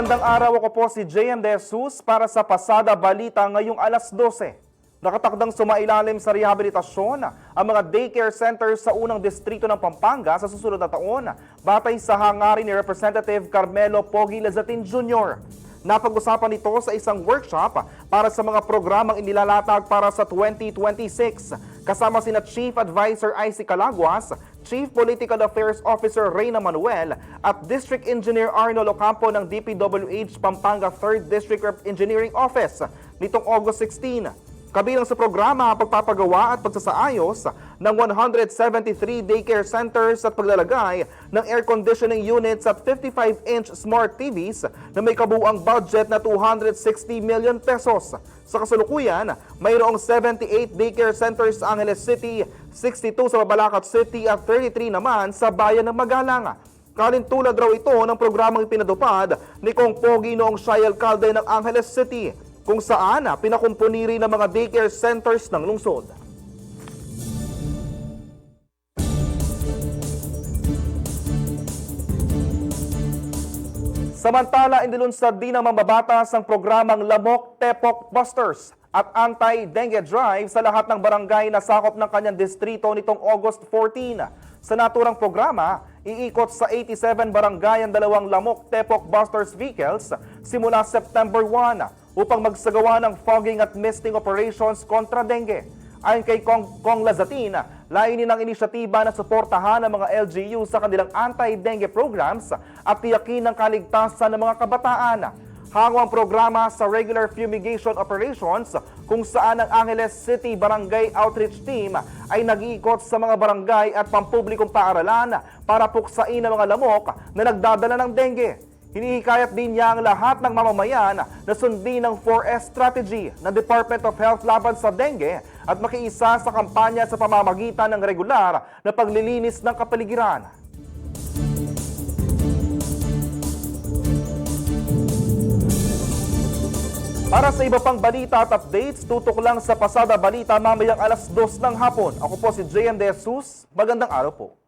Magandang araw, ako po si JM De Jesus para sa Pasada Balita ngayong alas 12. Nakatakdang sumailalim sa rehabilitasyon ang mga daycare centers sa unang distrito ng Pampanga sa susunod na taon, batay sa hangarin ni Representative Carmelo Pogi Lazatin Jr. Napag-usapan ito sa isang workshop para sa mga programang inilalatag para sa 2026. Kasama sina Chief Advisor Icy Calaguas, Chief Political Affairs Officer Reyna Manuel at District Engineer Arnold Ocampo ng DPWH Pampanga 3rd District Engineering Office nitong August 16. Kabilang sa programa ang pagpapagawa at pagsasaayos ng 173 daycare centers at paglalagay ng air conditioning units at 55-inch smart TVs na may kabuuang budget na 260 million pesos. Sa kasalukuyan, mayroong 78 daycare centers sa Angeles City, 62 sa Mabalacat City at 33 naman sa bayan ng Magalang. Kalintulad raw ito ng programang ipinatupad ni Kong Pogi noong siya alkalde ng Angeles City, kung saan pinakumpuni rin ng mga daycare centers ng lungsod. Samantala, inilunsad din ng mambabatas ang programang Lamok Tepok Busters at Anti-Dengue Drive sa lahat ng barangay na sakop ng kanyang distrito nitong August 14. Sa naturang programa, iikot sa 87 barangay ang dalawang Lamok Tepok Busters vehicles simula September 1 upang magsagawa ng fogging at misting operations kontra dengue. Ayon kay Kong Lazatin, layunin ng inisyatiba na suportahan ang mga LGU sa kanilang anti-dengue programs at tiyakin ang kaligtasan ng mga kabataan. Hango ang programa sa regular fumigation operations kung saan ang Angeles City Barangay Outreach Team ay nag-iikot sa mga barangay at pampublikong paaralan para puksain ang mga lamok na nagdadala ng dengue. Hinihikayat din niya ang lahat ng mamamayan na sundin ang 4S strategy ng Department of Health laban sa dengue at makiisa sa kampanya sa pamamagitan ng regular na paglilinis ng kapaligiran. Para sa iba pang balita at updates, tutok lang sa Pasada Balita mamayang alas 2 ng hapon. Ako po si JM De Jesus. Magandang araw po.